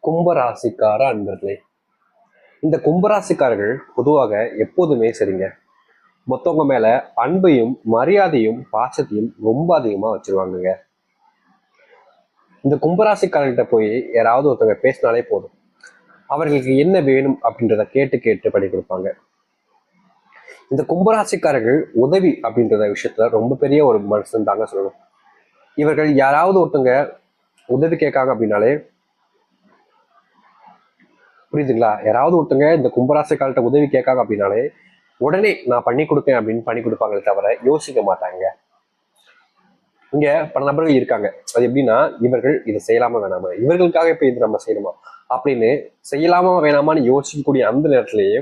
கும்பராசிக்கார அன்பர்களே, இந்த கும்பராசிக்காரர்கள் பொதுவாக எப்போதுமே சரிங்க, மொத்தவங்க மேல அன்பையும் மரியாதையும் பாசத்தையும் ரொம்ப அதிகமா வச்சிருவாங்க. இந்த கும்பராசிக்காரர்கிட்ட போய் யாராவது ஒருத்தவங்க பேசினாலே போதும், அவர்களுக்கு என்ன வேணும் அப்படின்றத கேட்டு கேட்டு பண்ணி கொடுப்பாங்க. இந்த கும்பராசிக்காரர்கள் உதவி அப்படின்றத விஷயத்துல ரொம்ப பெரிய ஒரு மனுஷன் தாங்க சொல்லணும். இவர்கள் யாராவது ஒருத்தவங்க உதவி கேட்காங்க அப்படின்னாலே, புரியுதுங்களா, யாராவது ஒருத்தங்க இந்த கும்பராசிக்காரர்கிட்ட உதவி கேட்காங்க அப்படின்னாலே உடனே நான் பண்ணி கொடுப்பேன் அப்படின்னு பண்ணி கொடுப்பாங்களே தவிர யோசிக்க மாட்டாங்க. இங்க பல நபர்கள் இருக்காங்க, அது எப்படின்னா இவர்கள் இதை செய்யலாமா வேணாமா, இவர்களுக்காக இப்ப இது நம்ம செய்யணுமா அப்படின்னு செய்யலாமா வேணாமான்னு யோசிக்கக்கூடிய அந்த நேரத்திலேயே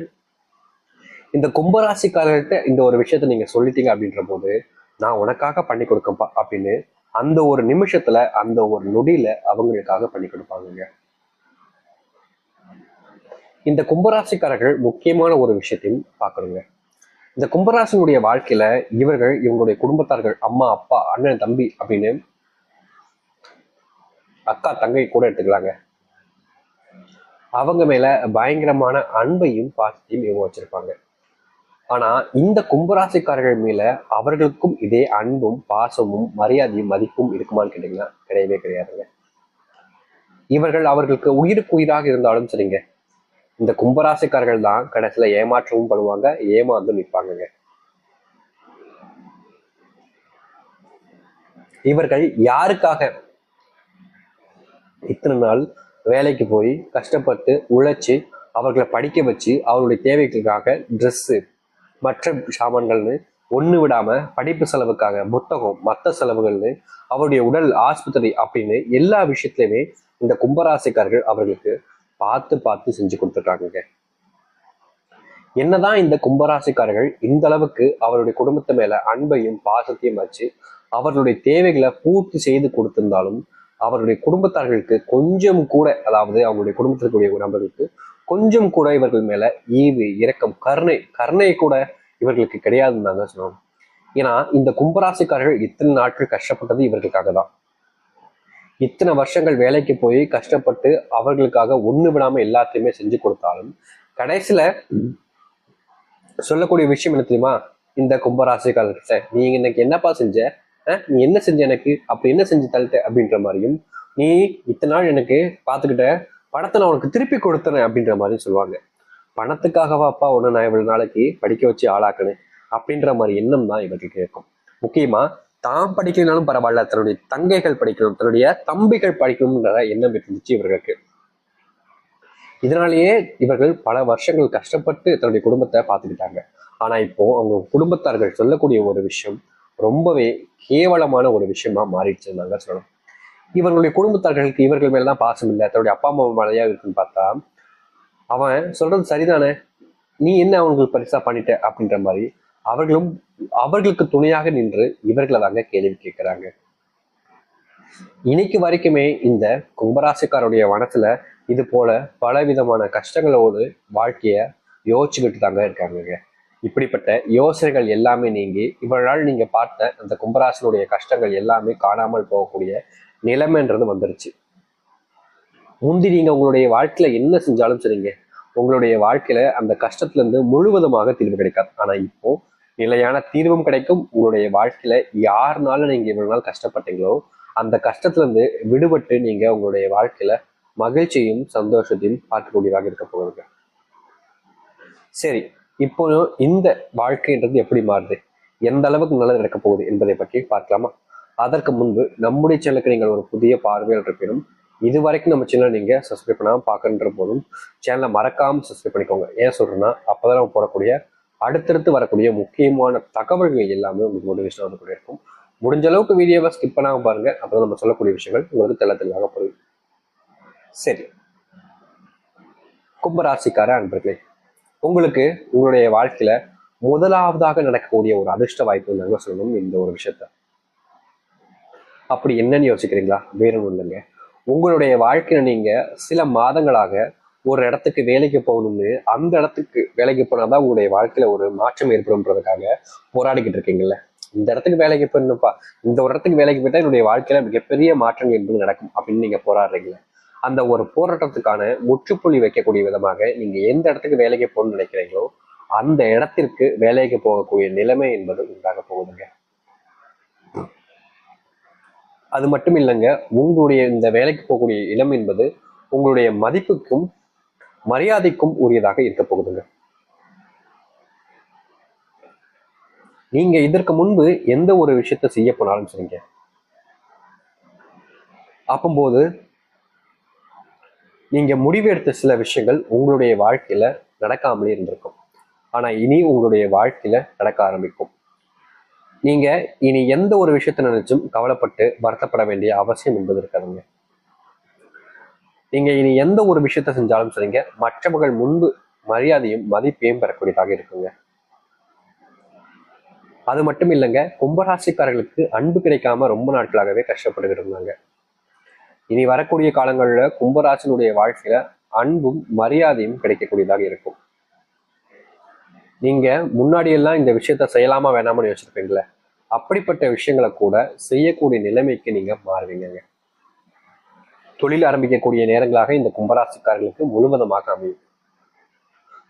இந்த கும்பராசிக்காரர்கிட்ட இந்த ஒரு விஷயத்த நீங்க சொல்லிட்டீங்க அப்படின்ற போது, நான் உனக்காக பண்ணி கொடுக்கப்பா அப்படின்னு அந்த ஒரு நிமிஷத்துல அந்த ஒரு நொடியில அவங்களுக்காக பண்ணி கொடுப்பாங்க. இந்த கும்பராசிக்காரர்கள் முக்கியமான ஒரு விஷயத்தையும் பார்க்கணுங்க. இந்த கும்பராசினுடைய வாழ்க்கையில இவர்கள் இவங்களுடைய குடும்பத்தார்கள், அம்மா அப்பா அண்ணன் தம்பி அப்படின்னு அக்கா தங்கை கூட எடுத்துக்கலாங்க, அவங்க மேல பயங்கரமான அன்பையும் பாசத்தையும் இவங்க வச்சிருப்பாங்க. ஆனா இந்த கும்பராசிக்காரர்கள் மேல அவர்களுக்கும் இதே அன்பும் பாசமும் மரியாதையும் மதிப்பும் இருக்குமான்னு கேட்டீங்கன்னா கிடையவே கிடையாதுங்க. இவர்கள் அவர்களுக்கு உயிருக்கு உயிராக இருந்தாலும் சரிங்க, இந்த கும்பராசிக்காரர்கள் தான் கடைசியில ஏமாற்றவும் படுவாங்க, ஏமாந்து நிற்பாங்க. இவர்கள் யாருக்காக இத்தனை நாள் வேலைக்கு போய் கஷ்டப்பட்டு உழைச்சி அவர்களை படிக்க வச்சு அவருடைய தேவைகளுக்காக ட்ரெஸ்ஸு மற்ற சாமான்கள்னு ஒன்று விடாம படிப்பு செலவுக்காக புத்தகம் மற்ற செலவுகள்னு அவருடைய உடல் ஆஸ்பத்திரி அப்படின்னு எல்லா விஷயத்திலுமே இந்த கும்பராசிக்காரர்கள் அவர்களுக்கு பார்த்து பார்த்து செஞ்சு கொடுத்துருக்காங்க. என்னதான் இந்த கும்பராசிக்காரர்கள் இந்த அளவுக்கு அவருடைய குடும்பத்து மேல அன்பையும் பாசத்தையும் வச்சு அவர்களுடைய தேவைகளை பூர்த்தி செய்து கொடுத்திருந்தாலும் அவருடைய குடும்பத்தார்களுக்கு கொஞ்சம் கூட, அதாவது அவங்களுடைய குடும்பத்திற்குரிய நபர்களுக்கு கொஞ்சம் கூட இவர்கள் மேல ஈவு இரக்கம் கருணை கூட இவர்களுக்கு கிடையாதுன்னு தாங்க சொல்லணும். ஏன்னா இந்த கும்பராசிக்காரர்கள் இத்தனை நாட்கள் கஷ்டப்பட்டது இவர்களுக்காக தான். இத்தனை வருஷங்கள் வேலைக்கு போய் கஷ்டப்பட்டு அவர்களுக்காக ஒண்ணு விடாம எல்லாத்தையுமே செஞ்சு கொடுத்தாலும் கடைசியில சொல்லக்கூடிய விஷயம் என்ன தெரியுமா, இந்த கும்பராசிக்காரர்கிட்ட நீ இன்னைக்கு என்னப்பா செஞ்ச, நீ என்ன செஞ்ச எனக்கு, அப்படி என்ன செஞ்சு தள்ளிட்ட அப்படின்ற மாதிரியும், நீ இத்தனை நாள் எனக்கு பார்த்துக்கிட்ட பணத்தை நான் உனக்கு திருப்பி கொடுத்துறேன் அப்படின்ற மாதிரி சொல்லுவாங்க. பணத்துக்காகவா அப்பா ஒன்று நான் இவ்வளவு நாளைக்கு படிக்க வச்சு ஆளாக்குனேன் அப்படின்ற மாதிரி எண்ணம் தான் இவர்களுக்கு இருக்கும். முக்கியமா தான் படிக்கலனாலும் பரவாயில்ல, தன்னுடைய தங்கைகள் படிக்கணும், தன்னுடைய தம்பிகள் படிக்கணும்ன்ற எண்ணம் இருந்துச்சு இவர்களுக்கு. இதனாலேயே இவர்கள் பல வருஷங்கள் கஷ்டப்பட்டு தன்னுடைய குடும்பத்தை பார்த்துக்கிட்டாங்க. ஆனா இப்போ அவங்க குடும்பத்தார்கள் சொல்லக்கூடிய ஒரு விஷயம் ரொம்பவே கேவலமான ஒரு விஷயமா மாறிடுச்சுன்னு நாங்க சொல்லணும். இவர்களுடைய குடும்பத்தார்களுக்கு இவர்கள் மேலதான் பாசம் இல்லை, தன்னுடைய அப்பா அம்மா மேலையா இருக்குன்னு பார்த்தா அவன் சொல்றது சரிதானே, நீ என்ன அவங்களுக்கு பரிசா பண்ணிட்ட அப்படின்ற மாதிரி அவர்களும் அவர்களுக்கு துணையாக நின்று இவர்களை தாங்க கேள்வி கேட்கிறாங்க. இன்னைக்கு வரைக்குமே இந்த கும்பராசிக்காருடைய மனசுல இது போல பல விதமான கஷ்டங்களோடு வாழ்க்கைய யோசிச்சுக்கிட்டு தாங்க இருக்காங்க. இப்படிப்பட்ட யோசனைகள் எல்லாமே நீங்கி இவரால் நீங்க பார்த்த அந்த கும்பராசினுடைய கஷ்டங்கள் எல்லாமே காணாமல் போகக்கூடிய நிலைமைன்றது வந்துருச்சு. முந்தி நீங்க உங்களுடைய வாழ்க்கையில என்ன செஞ்சாலும் சரிங்க, உங்களுடைய வாழ்க்கையில அந்த கஷ்டத்துல இருந்து முழுவதுமாக தீர்வு கிடைக்காது. ஆனா இப்போ நிலையான தீர்வும் கிடைக்கும். உங்களுடைய வாழ்க்கையில யாருனால நீங்க இவ்வளவு நாள் கஷ்டப்பட்டீங்களோ அந்த கஷ்டத்துல இருந்து விடுபட்டு நீங்க உங்களுடைய வாழ்க்கையில மகிழ்ச்சியும் சந்தோஷத்தையும் பார்க்கக்கூடியதாக இருக்க போகுதுங்க. சரி, இப்போ இந்த வாழ்க்கைன்றது எப்படி மாறுது, எந்த அளவுக்கு நல்லது நடக்க போகுது என்பதை பற்றி பார்க்கலாமா? அதற்கு முன்பு நம்முடைய சேனலுக்கு நீங்கள் ஒரு புதிய பார்வையாளர் இருப்பினும் இது வரைக்கும் நம்ம சேனலை நீங்க சப்ஸ்கிரைப் பண்ணாமல் பார்க்கன்ற போதும் சேனலை மறக்காம சப்ஸ்கிரைப் பண்ணிக்கோங்க. ஏன் சொல்றேன்னா அப்பதான் நம்ம போடக்கூடிய அடுத்தடுத்து வரக்கூடிய முக்கியமான தகவல்கள் எல்லாமே உங்களுக்கு மோட்டிவேஷனாக வந்து இருக்கும். முடிஞ்ச அளவுக்கு வீடியோவை ஸ்கிப் பண்ணாம பாருங்க, அப்பதான் நம்ம சொல்லக்கூடிய விஷயங்கள் உங்களுக்கு தெளிவாக புரியும். சரி, கும்பராசிக்கார அன்பர்களே, உங்களுக்கு உங்களுடைய வாழ்க்கையில முதலாவதாக நடக்கக்கூடிய ஒரு அதிர்ஷ்ட வாய்ப்பு நாங்க சொல்லணும் இந்த ஒரு விஷயத்த. அப்படி என்னன்னு யோசிக்கிறீங்களா? வேற ஒன்றும் இல்லைங்க, உங்களுடைய வாழ்க்கையில நீங்க சில மாதங்களாக ஒரு இடத்துக்கு வேலைக்கு போகணும்னு அந்த இடத்துக்கு வேலைக்கு போனாதான் உங்களுடைய வாழ்க்கையில ஒரு மாற்றம் ஏற்படும்ன்றதுக்காக போராடிக்கிட்டு இருக்கீங்கல்ல. இந்த இடத்துக்கு வேலைக்கு போயிருந்தப்பா, இந்த ஒரு இடத்துக்கு வேலைக்கு போயிட்டா என்னுடைய வாழ்க்கையில மிகப்பெரிய மாற்றங்கள் என்பது நடக்கும் அப்படின்னு நீங்க போராடுறீங்களே, அந்த ஒரு போராட்டத்துக்கான முற்றுப்புள்ளி வைக்கக்கூடிய விதமாக நீங்க எந்த இடத்துக்கு வேலைக்கு போகணும்னு நினைக்கிறீங்களோ அந்த இடத்திற்கு வேலைக்கு போகக்கூடிய நிலைமை என்பது உண்டாக போகுதுங்க. அது மட்டும் இல்லைங்க, உங்களுடைய இந்த வேலைக்கு போகக்கூடிய இடம் என்பது உங்களுடைய மதிப்புக்கும் மரியாதைக்கும் உரியதாக இருக்க போகுதுங்க. நீங்க இதற்கு முன்பு எந்த ஒரு விஷயத்த செய்ய போனாலும் சரிங்க, அப்போது நீங்க முடிவெடுத்த சில விஷயங்கள் உங்களுடைய வாழ்க்கையில நடக்காமலே இருந்திருக்கும். ஆனா இனி உங்களுடைய வாழ்க்கையில நடக்க ஆரம்பிக்கும். நீங்க இனி எந்த ஒரு விஷயத்த நினைச்சும் கவலைப்பட்டு வருத்தப்பட வேண்டிய அவசியம் என்பது இருக்காதுங்க. நீங்க இனி எந்த ஒரு விஷயத்த செஞ்சாலும் சரிங்க, மற்றவர்கள் முன்பு மரியாதையும் மதிப்பையும் பெறக்கூடியதாக இருக்குங்க. அது மட்டும் இல்லைங்க, கும்பராசிக்காரர்களுக்கு அன்பு கிடைக்காம ரொம்ப நாட்களாகவே கஷ்டப்பட்டுக்கிட்டு இருந்தாங்க. இனி வரக்கூடிய காலங்களில் கும்பராசினுடைய வாழ்க்கையில அன்பும் மரியாதையும் கிடைக்கக்கூடியதாக இருக்கும். நீங்க முன்னாடி எல்லாம் இந்த விஷயத்த செய்யலாமா வேணாமனு யோசிச்சிருப்பீங்களே, அப்படிப்பட்ட விஷயங்களை கூட செய்யக்கூடிய நிலைமைக்கு நீங்க மாறுவீங்க. தொழில் ஆரம்பிக்கக்கூடிய நேரங்களாக இந்த கும்பராசிக்காரர்களுக்கு முழுவதுமாக அமையும்.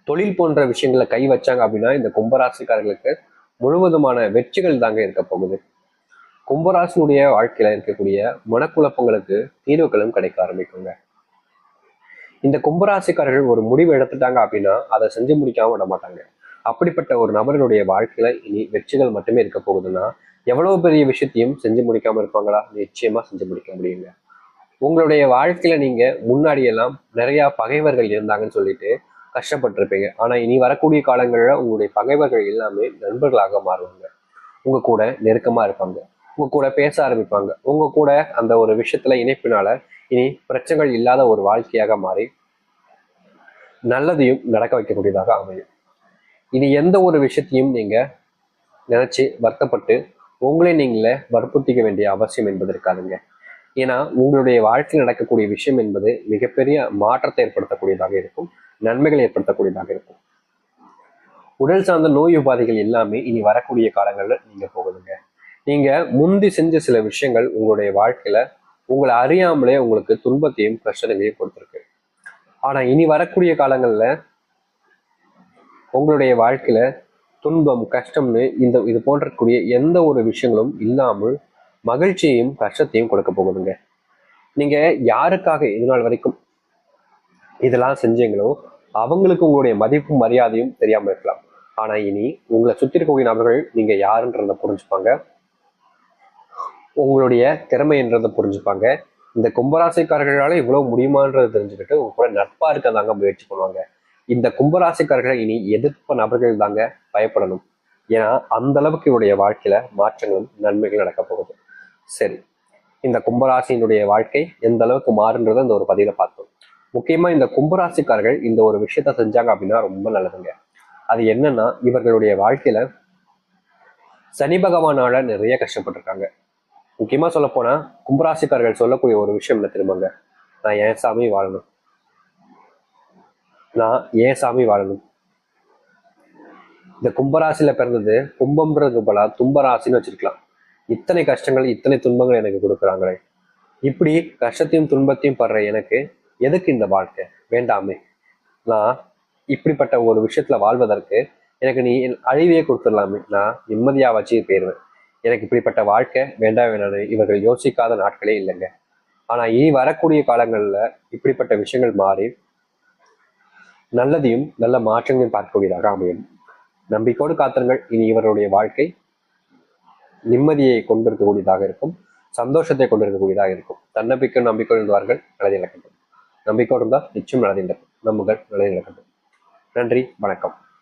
தொழில் போன்ற விஷயங்களை கை வச்சாங்க அப்படின்னா இந்த கும்பராசிக்காரர்களுக்கு முழுவதுமான வெற்றிகள் தாங்க இருக்க போகுது. கும்பராசினுடைய வாழ்க்கையில இருக்கக்கூடிய மனக்குழப்பங்களுக்கு தீர்வுகளும் கிடைக்க ஆரம்பிக்குங்க. இந்த கும்பராசிக்காரர்கள் ஒரு முடிவு எடுத்துட்டாங்க அப்படின்னா அதை செஞ்சு முடிக்காம விட மாட்டாங்க. அப்படிப்பட்ட ஒரு நபர்களுடைய வாழ்க்கையில இனி வெற்றிகள் மட்டுமே இருக்க போகுதுன்னா எவ்வளவு பெரிய விஷயத்தையும் செஞ்சு முடிக்காம இருப்பாங்களா? நிச்சயமா செஞ்சு முடிக்க முடியுங்க. உங்களுடைய வாழ்க்கையில நீங்க முன்னாடி எல்லாம் நிறைய பகைவர்கள் இருந்தாங்கன்னு சொல்லிட்டு கஷ்டப்பட்டிருப்பீங்க. ஆனா இனி வரக்கூடிய காலங்களில் உங்களுடைய பகைவர்கள் எல்லாமே நண்பர்களாக மாறுவாங்க. உங்க கூட நெருக்கமா இருப்பாங்க, உங்க கூட பேச ஆரம்பிப்பாங்க, உங்க கூட அந்த ஒரு விஷயத்துல இணைப்பினால இனி பிரச்சனைகள் இல்லாத ஒரு வாழ்க்கையாக மாறி நல்லதையும் நடக்க வைக்கக்கூடியதாக அமையும். இனி எந்த ஒரு விஷயத்தையும் நீங்க நினைச்சு வருத்தப்பட்டு உங்களே நீங்களே வற்புறுத்திக்க வேண்டிய அவசியம் என்பது இருக்காதுங்க. ஏன்னா உங்களுடைய வாழ்க்கையில் நடக்கக்கூடிய விஷயம் என்பது மிகப்பெரிய மாற்றத்தை ஏற்படுத்தக்கூடியதாக இருக்கும், நன்மைகளை ஏற்படுத்தக்கூடியதாக இருக்கும். உடல் சார்ந்த நோய் உபாதைகள் எல்லாமே இனி வரக்கூடிய காலங்களில் நீங்க போகுதுங்க. நீங்க முந்தி செஞ்ச சில விஷயங்கள் உங்களுடைய வாழ்க்கையில உங்களை அறியாமலே உங்களுக்கு துன்பத்தையும் பிரச்சனைகளையும் கொடுத்துருக்கு. ஆனா இனி வரக்கூடிய காலங்கள்ல உங்களுடைய வாழ்க்கையில துன்பம் கஷ்டம்னு இது போன்றக்கூடிய எந்த ஒரு விஷயங்களும் இல்லாமல் மகிழ்ச்சியையும் கஷ்டத்தையும் கொடுக்க போகுதுங்க. நீங்க யாருக்காக இது நாள் வரைக்கும் இதெல்லாம் செஞ்சீங்களோ அவங்களுக்கு உங்களுடைய மதிப்பும் மரியாதையும் தெரியாம இருக்கலாம். ஆனா இனி உங்களை சுத்தி இருக்கக்கூடிய நபர்கள் நீங்க யாருன்றத புரிஞ்சுப்பாங்க, உங்களுடைய திறமை என்றதை புரிஞ்சுப்பாங்க. இந்த கும்பராசிக்காரர்களால இவ்வளவு முடியுமான்றதை தெரிஞ்சுக்கிட்டு உங்க கூட நட்பா இருக்க தாங்க முயற்சி பண்ணுவாங்க. இந்த கும்பராசிக்காரர்கள் இனி எதிர்ப்பு நபர்கள் தாங்க பயப்படணும். ஏன்னா அந்த அளவுக்கு இவருடைய வாழ்க்கையில மாற்றங்களும் நன்மைகளும் நடக்க போகுது. சரி, இந்த கும்பராசியினுடைய வாழ்க்கை எந்த அளவுக்கு மாறுன்றதை இந்த ஒரு பதிவுல பார்த்தோம். முக்கியமா இந்த கும்பராசிக்காரர்கள் இந்த ஒரு விஷயத்த செஞ்சாங்க அப்படின்னா ரொம்ப நல்லதுங்க. அது என்னன்னா, இவர்களுடைய வாழ்க்கையில சனி பகவானால நிறைய கஷ்டப்பட்டிருக்காங்க. முக்கியமா சொல்ல போனா கும்பராசிக்காரர்கள் சொல்லக்கூடிய ஒரு விஷயம் என்ன தெரியுமாங்க, நான் ஏன் சாமி வாழணும், நான் ஏன் சாமி வாழணும். இந்த கும்பராசியில பிறந்தது கும்பம்ன்றது போல தும்பராசின்னு வச்சிருக்கலாம். இத்தனை கஷ்டங்கள் இத்தனை துன்பங்கள் எனக்கு கொடுக்குறாங்களே, இப்படி கஷ்டத்தையும் துன்பத்தையும் படுற எனக்கு எதுக்கு இந்த வாழ்க்கை, வேண்டாமே. நான் இப்படிப்பட்ட ஒரு விஷயத்துல வாழ்வதற்கு எனக்கு நீ அழிவையே கொடுத்துடலாமே, நான் நிம்மதியா வச்சு போயிடுவேன். எனக்கு இப்படிப்பட்ட வாழ்க்கை வேண்டாம் வேணான்னு இவர்கள் யோசிக்காத நாட்களே இல்லைங்க. ஆனா இனி வரக்கூடிய காலங்கள்ல இப்படிப்பட்ட விஷயங்கள் மாறி நல்லதையும் நல்ல மாற்றங்களையும் பார்க்கக்கூடியதாக அமையும். நம்பிக்கையோடு காத்திருங்கள். இனி இவருடைய வாழ்க்கை நிம்மதியை கொண்டிருக்கக்கூடியதாக இருக்கும், சந்தோஷத்தை கொண்டிருக்கக்கூடியதாக இருக்கும். தன்னம்பிக்கை நம்பிக்கை இருந்தார்கள் நல்லது நடக்கட்டும். நம்பிக்கையோடு இருந்தால் நிச்சயம் நல்லது நடக்கும். நம்புகள் நல்லது நடக்கட்டும். நன்றி, வணக்கம்.